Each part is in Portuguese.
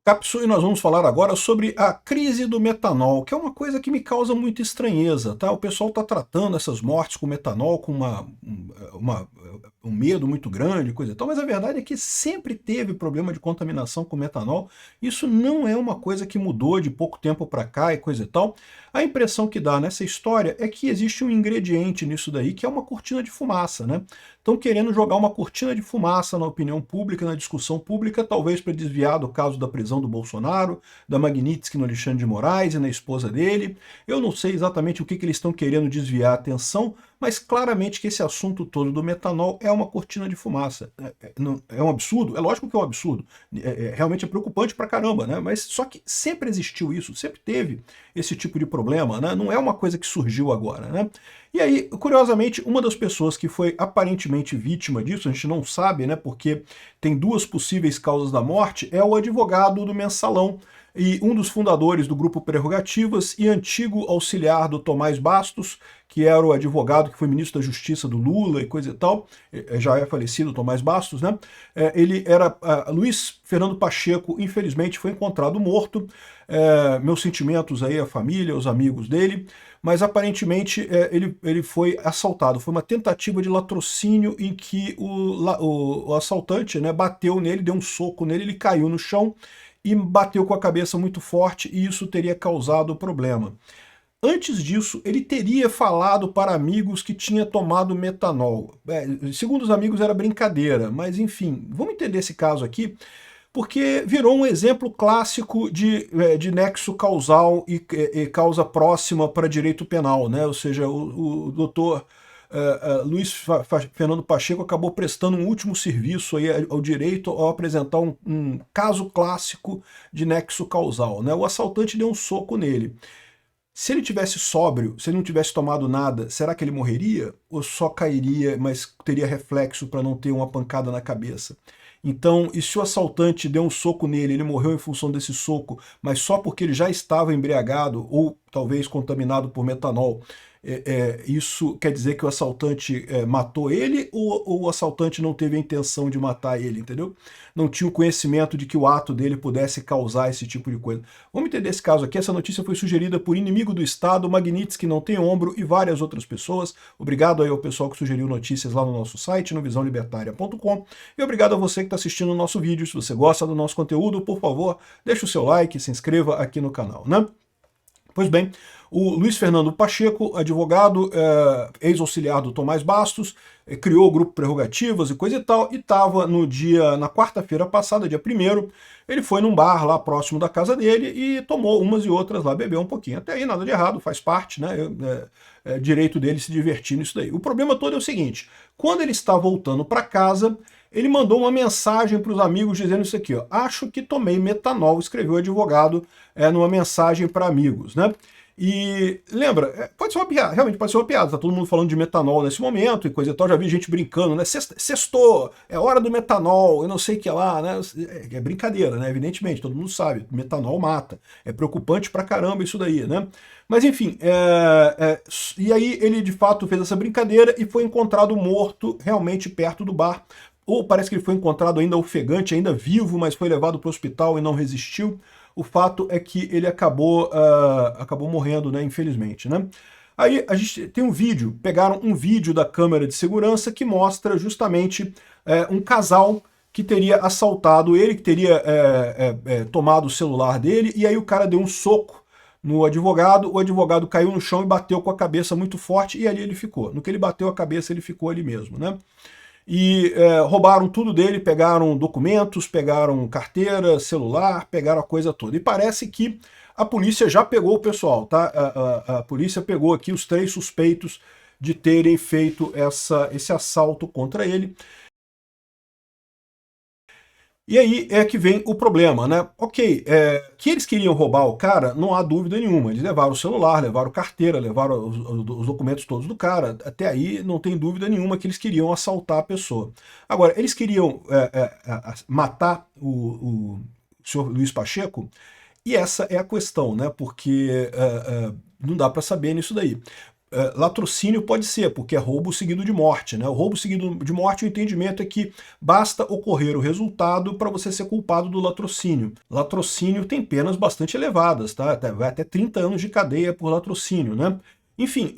Capsule, nós vamos falar agora sobre a crise do metanol, que é uma coisa que me causa muita estranheza, tá? O pessoal está tratando essas mortes com metanol com um medo muito grande, coisa e tal, mas a verdade é que sempre teve problema de contaminação com metanol. Isso não é uma coisa que mudou de pouco tempo para cá e coisa e tal. A impressão que dá nessa história é que existe um ingrediente nisso daí, que é uma cortina de fumaça, né? Estão querendo jogar uma cortina de fumaça na opinião pública, na discussão pública, talvez para desviar do caso da prisão do Bolsonaro, da Magnitsky no Alexandre de Moraes e na esposa dele. Eu não sei exatamente o que eles estão querendo desviar a atenção, mas claramente que esse assunto todo do metanol é uma cortina de fumaça. É um absurdo? É lógico que é um absurdo. Realmente é preocupante pra caramba, né? Mas só que sempre existiu isso, sempre teve esse tipo de problema, né? Não é uma coisa que surgiu agora, né? E aí, curiosamente, uma das pessoas que foi aparentemente vítima disso, a gente não sabe, né, porque tem duas possíveis causas da morte, é o advogado do Mensalão e um dos fundadores do Grupo Prerrogativas e antigo auxiliar do Tomás Bastos, que era o advogado que foi ministro da Justiça do Lula e coisa e tal, já é falecido Tomás Bastos, né? Ele era Luiz Fernando Pacheco, infelizmente foi encontrado morto. Meus sentimentos aí à família, aos amigos dele, mas aparentemente ele foi assaltado. Foi uma tentativa de latrocínio em que o assaltante, né, bateu nele, deu um soco nele, ele caiu no chão e bateu com a cabeça muito forte e isso teria causado problema. Antes disso, ele teria falado para amigos que tinha tomado metanol. Segundo os amigos era brincadeira, mas enfim, vamos entender esse caso aqui, porque virou um exemplo clássico de nexo causal e causa próxima para direito penal, né? Ou seja, o doutor Luiz Fernando Pacheco acabou prestando um último serviço aí ao direito ao apresentar um caso clássico de nexo causal, né? O assaltante deu um soco nele. Se ele tivesse sóbrio, se ele não tivesse tomado nada, será que ele morreria? Ou só cairia, mas teria reflexo para não ter uma pancada na cabeça? Então, e se o assaltante deu um soco nele, ele morreu em função desse soco, mas só porque ele já estava embriagado ou talvez contaminado por metanol, isso quer dizer que o assaltante matou ele ou o assaltante não teve a intenção de matar ele, entendeu? Não tinha o conhecimento de que o ato dele pudesse causar esse tipo de coisa. Vamos entender esse caso aqui. Essa notícia foi sugerida por Inimigo do Estado, Magnitsky Não Tem Ombro e várias outras pessoas. Obrigado aí ao pessoal que sugeriu notícias lá no nosso site, no visãolibertaria.com. E obrigado a você que está assistindo o nosso vídeo. Se você gosta do nosso conteúdo, por favor, deixe o seu like, se inscreva aqui no canal, né? Pois bem, o Luiz Fernando Pacheco, advogado, ex-auxiliar do Tomás Bastos, criou o Grupo Prerrogativas e coisa e tal, e estava na quarta-feira passada, dia 1º, ele foi num bar lá próximo da casa dele e tomou umas e outras lá, bebeu um pouquinho. Até aí nada de errado, faz parte, né? Direito dele se divertir nisso daí. O problema todo é o seguinte, quando ele está voltando para casa, ele mandou uma mensagem para os amigos dizendo isso aqui, ó, acho que tomei metanol, escreveu o advogado numa mensagem para amigos, né? E lembra, pode ser uma piada, realmente pode ser uma piada, tá todo mundo falando de metanol nesse momento e coisa e tal, já vi gente brincando, né? Sextou, é hora do metanol, eu não sei o que lá, né? É brincadeira, né? Evidentemente, todo mundo sabe, metanol mata, é preocupante pra caramba isso daí, né? Mas enfim, e aí ele de fato fez essa brincadeira e foi encontrado morto realmente perto do bar. Ou parece que ele foi encontrado ainda ofegante, ainda vivo, mas foi levado para o hospital e não resistiu. O fato é que ele acabou morrendo, né, infelizmente, né? Aí a gente tem um vídeo, pegaram um vídeo da câmera de segurança que mostra justamente um casal que teria assaltado ele, que teria tomado o celular dele, e aí o cara deu um soco no advogado, o advogado caiu no chão e bateu com a cabeça muito forte, e ali ele ficou. No que ele bateu a cabeça, ele ficou ali mesmo, né? E roubaram tudo dele, pegaram documentos, pegaram carteira, celular, pegaram a coisa toda. E parece que a polícia já pegou o pessoal, tá? A polícia pegou aqui os 3 suspeitos de terem feito esse assalto contra ele. E aí é que vem o problema, né? Ok, que eles queriam roubar o cara, não há dúvida nenhuma. Eles levaram o celular, levaram carteira, levaram os documentos todos do cara. Até aí não tem dúvida nenhuma que eles queriam assaltar a pessoa. Agora, eles queriam matar o senhor Luiz Pacheco? E essa é a questão, né? Porque não dá para saber nisso daí. latrocínio pode ser, porque é roubo seguido de morte, né? O roubo seguido de morte, o entendimento é que basta ocorrer o resultado para você ser culpado do latrocínio. Latrocínio tem penas bastante elevadas, tá? Vai até 30 anos de cadeia por latrocínio, né? Enfim,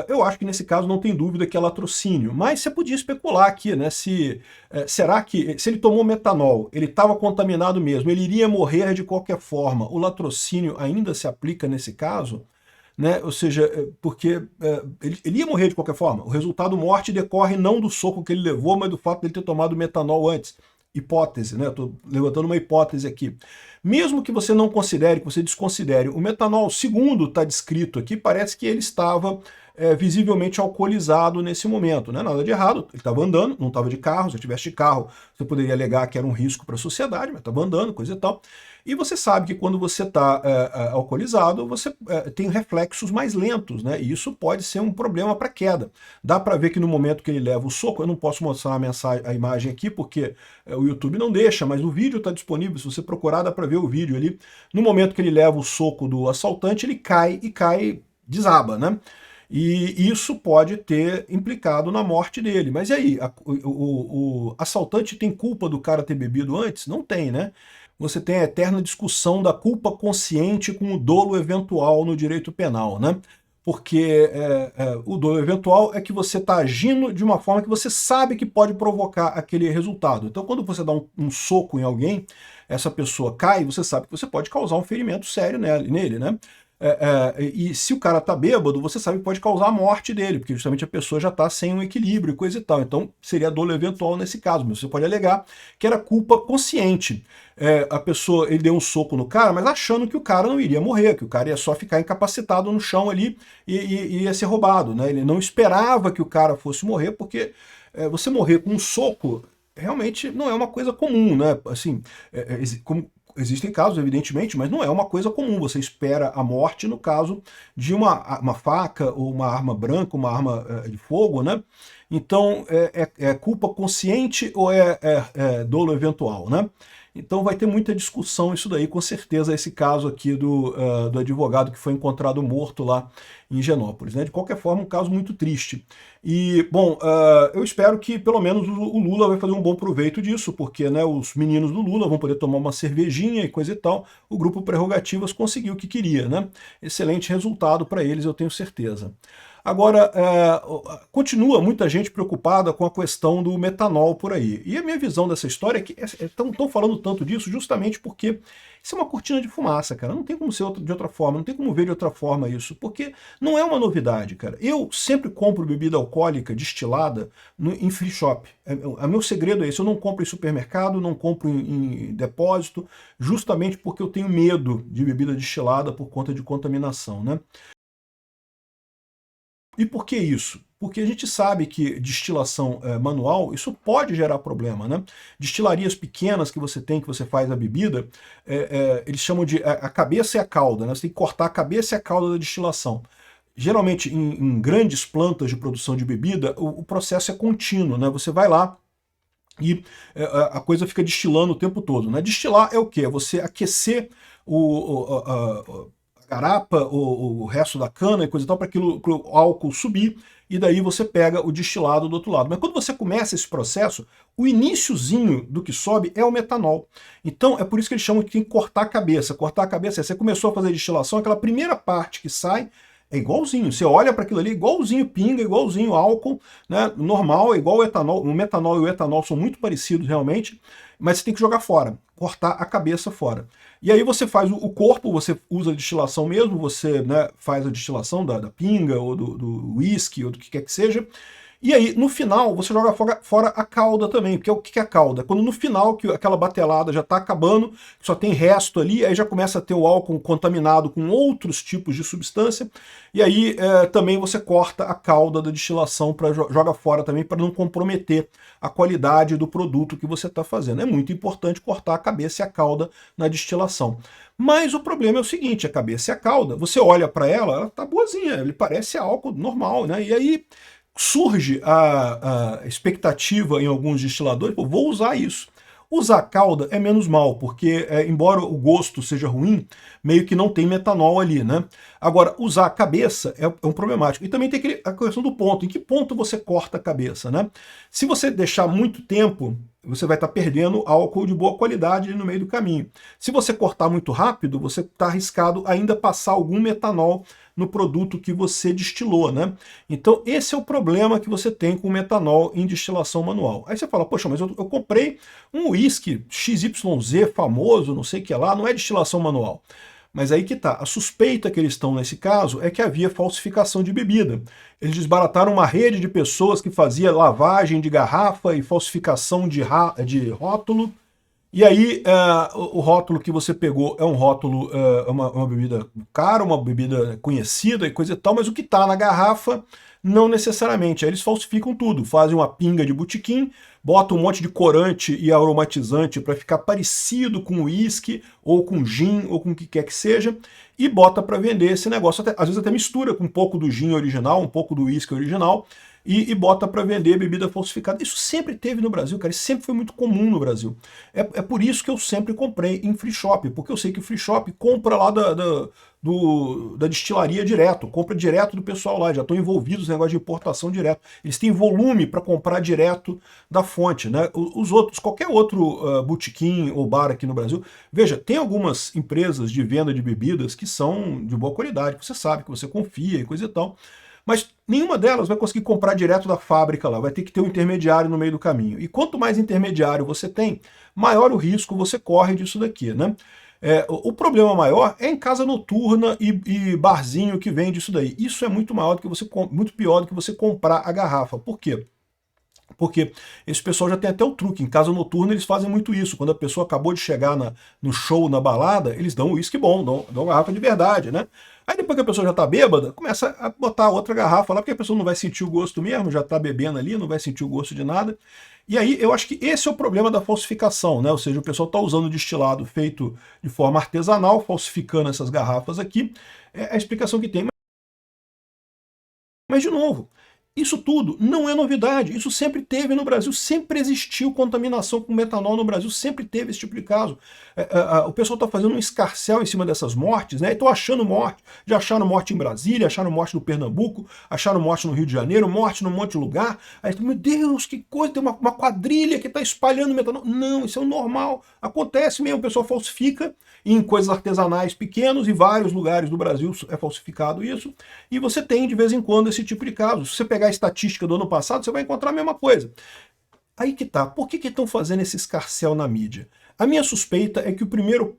eu acho que nesse caso não tem dúvida que é latrocínio, mas você podia especular aqui, né? Será que, se ele tomou metanol, ele estava contaminado mesmo, ele iria morrer de qualquer forma, o latrocínio ainda se aplica nesse caso? Né? Ou seja, porque ele ia morrer de qualquer forma. O resultado morte decorre não do soco que ele levou, mas do fato de ele ter tomado metanol antes. Hipótese, né? Estou levantando uma hipótese aqui. Mesmo que você não considere, que você desconsidere, o metanol, segundo está descrito aqui, parece que ele estava visivelmente alcoolizado nesse momento. Não é nada de errado, ele estava andando, não estava de carro. Se eu tivesse de carro, você poderia alegar que era um risco para a sociedade, mas estava andando, coisa e tal. E você sabe que quando você está alcoolizado, você tem reflexos mais lentos, né? E isso pode ser um problema para queda. Dá para ver que no momento que ele leva o soco, eu não posso mostrar a imagem aqui porque o YouTube não deixa, mas o vídeo está disponível, se você procurar dá para ver o vídeo ali. No momento que ele leva o soco do assaltante, ele cai e cai, desaba, né? E isso pode ter implicado na morte dele. Mas e aí? O assaltante tem culpa do cara ter bebido antes? Não tem, né? Você tem a eterna discussão da culpa consciente com o dolo eventual no direito penal, né? Porque o dolo eventual é que você está agindo de uma forma que você sabe que pode provocar aquele resultado. Então, quando você dá um soco em alguém, essa pessoa cai, você sabe que você pode causar um ferimento sério nele, né? E se o cara tá bêbado, você sabe que pode causar a morte dele, porque justamente a pessoa já está sem um equilíbrio e coisa e tal. Então seria dolo eventual nesse caso, mas você pode alegar que era culpa consciente. A pessoa, ele deu um soco no cara, mas achando que o cara não iria morrer, que o cara ia só ficar incapacitado no chão ali e ia ser roubado, né? Ele não esperava que o cara fosse morrer, porque você morrer com um soco realmente não é uma coisa comum, né? Assim, como existem casos, evidentemente, mas não é uma coisa comum. Você espera a morte no caso de uma faca ou uma arma branca, uma arma de fogo, né? Então, é culpa consciente ou é dolo eventual, né? Então vai ter muita discussão isso daí, com certeza, esse caso aqui do advogado que foi encontrado morto lá em Higienópolis, né? De qualquer forma, um caso muito triste. E, bom, eu espero que pelo menos o Lula vai fazer um bom proveito disso, porque, né, os meninos do Lula vão poder tomar uma cervejinha e coisa e tal. O grupo Prerrogativas conseguiu o que queria, né? Excelente resultado para eles, eu tenho certeza. Agora, continua muita gente preocupada com a questão do metanol por aí. E a minha visão dessa história é que estão falando tanto disso justamente porque isso é uma cortina de fumaça, cara. Não tem como ser de outra forma, não tem como ver de outra forma isso, porque não é uma novidade, cara. Eu sempre compro bebida alcoólica destilada em free shop. Meu segredo é esse, eu não compro em supermercado, não compro em depósito, justamente porque eu tenho medo de bebida destilada por conta de contaminação, né? E por que isso? Porque a gente sabe que destilação manual, isso pode gerar problema, né? Destilarias pequenas que você tem, que você faz a bebida, eles chamam de a cabeça e a cauda, né? Você tem que cortar a cabeça e a cauda da destilação. Geralmente, em grandes plantas de produção de bebida, o processo é contínuo, né? Você vai lá e a coisa fica destilando o tempo todo, né? Destilar é o quê? É você aquecer a garapa, o resto da cana e coisa e tal, para o álcool subir, e daí você pega o destilado do outro lado. Mas quando você começa esse processo, o iniciozinho do que sobe é o metanol. Então é por isso que eles chamam que tem que cortar a cabeça. Cortar a cabeça você começou a fazer a destilação, aquela primeira parte que sai é igualzinho. Você olha para aquilo ali, igualzinho pinga, igualzinho álcool, né? Normal, é igual o etanol. O metanol e o etanol são muito parecidos realmente, mas você tem que jogar fora, cortar a cabeça fora. E aí você faz o corpo, você usa a destilação mesmo, você, né, faz a destilação da pinga, ou do whisky, ou do que quer que seja. E aí, no final, você joga fora a cauda também. Porque o que é a cauda? Quando no final, que aquela batelada já está acabando, só tem resto ali, aí já começa a ter o álcool contaminado com outros tipos de substância, e aí também você corta a cauda da destilação, joga fora também, para não comprometer a qualidade do produto que você está fazendo. É muito importante cortar a cabeça e a cauda na destilação. Mas o problema é o seguinte, a cabeça e a cauda, você olha para ela está boazinha, ele parece álcool normal, né? E aí surge a expectativa em alguns destiladores, pô, vou usar isso. Usar calda é menos mal, porque embora o gosto seja ruim, meio que não tem metanol ali, né? Agora, usar a cabeça é um problemático. E também tem a questão do ponto. Em que ponto você corta a cabeça, né? Se você deixar muito tempo, você vai estar perdendo álcool de boa qualidade no meio do caminho. Se você cortar muito rápido, você está arriscado ainda passar algum metanol no produto que você destilou, né? Então esse é o problema que você tem com o metanol em destilação manual. Aí você fala, poxa, mas eu comprei um whisky XYZ famoso, não sei o que lá, não é destilação manual. Mas aí que tá, a suspeita que eles estão nesse caso é que havia falsificação de bebida. Eles desbarataram uma rede de pessoas que fazia lavagem de garrafa e falsificação de rótulo. E aí, o rótulo que você pegou é um rótulo, uma bebida cara, uma bebida conhecida e coisa e tal, mas o que está na garrafa não necessariamente. Aí eles falsificam tudo, fazem uma pinga de botequim, botam um monte de corante e aromatizante para ficar parecido com uísque, ou com gin, ou com o que quer que seja, e bota para vender esse negócio. Às vezes até mistura com um pouco do gin original, um pouco do uísque original, e bota para vender bebida falsificada. Isso sempre teve no Brasil, cara, isso sempre foi muito comum no Brasil. É por isso que eu sempre comprei em free shop, porque eu sei que o free shop compra lá da destilaria direto, compra direto do pessoal lá, já estão envolvidos no negócio de importação direto. Eles têm volume para comprar direto da fonte, né? Os outros, qualquer outro botequim ou bar aqui no Brasil, veja, tem algumas empresas de venda de bebidas que são de boa qualidade, que você sabe, que você confia e coisa e tal, mas nenhuma delas vai conseguir comprar direto da fábrica lá, vai ter que ter um intermediário no meio do caminho. E quanto mais intermediário você tem, maior o risco você corre disso daqui, né? O problema maior é em casa noturna e barzinho que vende isso daí. Isso é muito maior do que muito pior do que você comprar a garrafa. Por quê? Porque esse pessoal já tem até o truque. Em casa noturna eles fazem muito isso. Quando a pessoa acabou de chegar no show, na balada, eles dão um uísque bom, dão garrafa de verdade, né? Aí depois que a pessoa já tá bêbada, começa a botar outra garrafa lá, porque a pessoa não vai sentir o gosto mesmo, já tá bebendo ali, não vai sentir o gosto de nada. E aí eu acho que esse é o problema da falsificação, né? Ou seja, o pessoal tá usando destilado feito de forma artesanal, falsificando essas garrafas aqui. É a explicação que tem. Mas de novo, isso tudo não é novidade, isso sempre teve no Brasil, sempre existiu contaminação com metanol no Brasil, sempre teve esse tipo de caso. O pessoal está fazendo um escarcéu em cima dessas mortes, né? E estão achando morte, já acharam morte em Brasília, acharam morte no Pernambuco, acharam morte no Rio de Janeiro, morte num monte de lugar. Aí, meu Deus, que coisa, tem uma quadrilha que está espalhando metanol. Não, isso é o normal, acontece mesmo, o pessoal falsifica em coisas artesanais pequenos, em vários lugares do Brasil é falsificado isso, e você tem de vez em quando esse tipo de caso. Se você pegar a estatística do ano passado, você vai encontrar a mesma coisa. Aí que tá, por que estão fazendo esse escarcéu na mídia? A minha suspeita é que o primeiro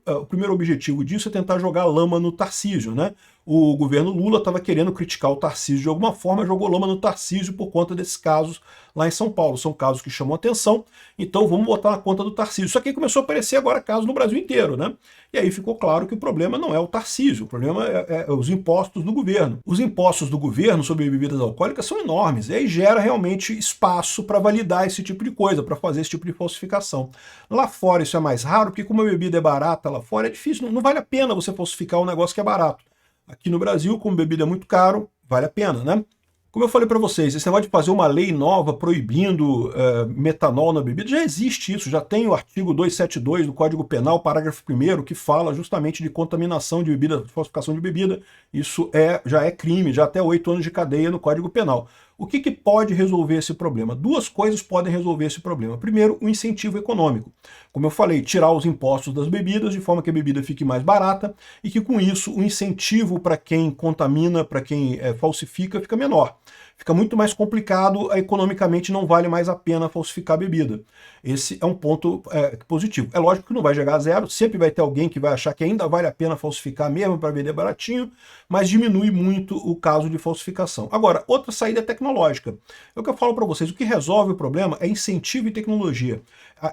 objetivo disso é tentar jogar lama no Tarcísio, né? O governo Lula estava querendo criticar o Tarcísio de alguma forma, jogou lama no Tarcísio por conta desses casos lá em São Paulo. São casos que chamam atenção, então vamos botar na conta do Tarcísio. Isso aqui começou a aparecer agora casos no Brasil inteiro, né? E aí ficou claro que o problema não é o Tarcísio, o problema é os impostos do governo. Os impostos do governo sobre bebidas alcoólicas são enormes, e aí gera realmente espaço para validar esse tipo de coisa, para fazer esse tipo de falsificação. Lá fora isso é mais raro, porque como a bebida é barata lá fora, é difícil, não vale a pena você falsificar um negócio que é barato. Aqui no Brasil, como bebida é muito caro, vale a pena, né? Como eu falei para vocês, esse negócio de fazer uma lei nova proibindo metanol na bebida, já existe isso, já tem o artigo 272 do Código Penal, parágrafo 1º, que fala justamente de contaminação de bebida, falsificação de bebida. Isso já é crime, já até 8 anos de cadeia no Código Penal. O que pode resolver esse problema? Duas coisas podem resolver esse problema. Primeiro, o incentivo econômico. Como eu falei, tirar os impostos das bebidas, de forma que a bebida fique mais barata, e que com isso o incentivo para quem contamina, para quem falsifica, fica menor. Fica muito mais complicado, economicamente não vale mais a pena falsificar a bebida. Esse é um ponto positivo. É lógico que não vai chegar a zero, sempre vai ter alguém que vai achar que ainda vale a pena falsificar mesmo para vender baratinho, mas diminui muito o caso de falsificação. Agora, outra saída é tecnológica. É o que eu falo para vocês, o que resolve o problema é incentivo e tecnologia.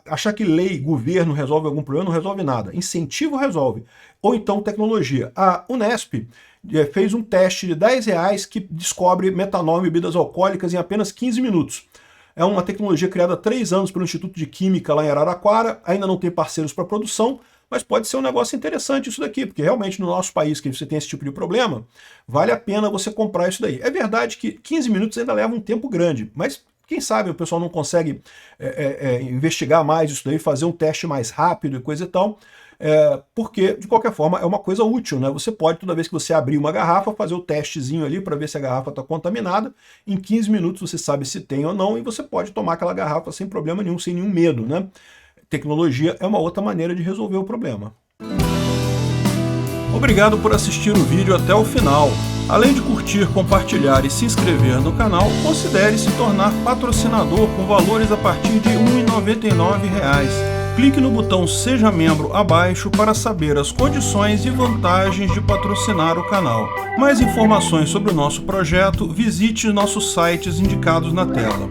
Achar que lei, governo resolve algum problema não resolve nada. Incentivo resolve. Ou então tecnologia. A Unesp fez um teste de R$10 que descobre metanol em bebidas alcoólicas em apenas 15 minutos. É uma tecnologia criada há 3 anos pelo Instituto de Química lá em Araraquara, ainda não tem parceiros para produção, mas pode ser um negócio interessante isso daqui, porque realmente no nosso país que você tem esse tipo de problema, vale a pena você comprar isso daí. É verdade que 15 minutos ainda leva um tempo grande, mas quem sabe o pessoal não consegue investigar mais isso daí, fazer um teste mais rápido e coisa e tal, porque, de qualquer forma, é uma coisa útil, né? Você pode, toda vez que você abrir uma garrafa, fazer o testezinho ali para ver se a garrafa está contaminada. Em 15 minutos você sabe se tem ou não, e você pode tomar aquela garrafa sem problema nenhum, sem nenhum medo, né? Tecnologia é uma outra maneira de resolver o problema. Obrigado por assistir o vídeo até o final. Além de curtir, compartilhar e se inscrever no canal, considere se tornar patrocinador com valores a partir de R$ 1,99. Clique no botão Seja Membro abaixo para saber as condições e vantagens de patrocinar o canal. Mais informações sobre o nosso projeto, visite nossos sites indicados na tela.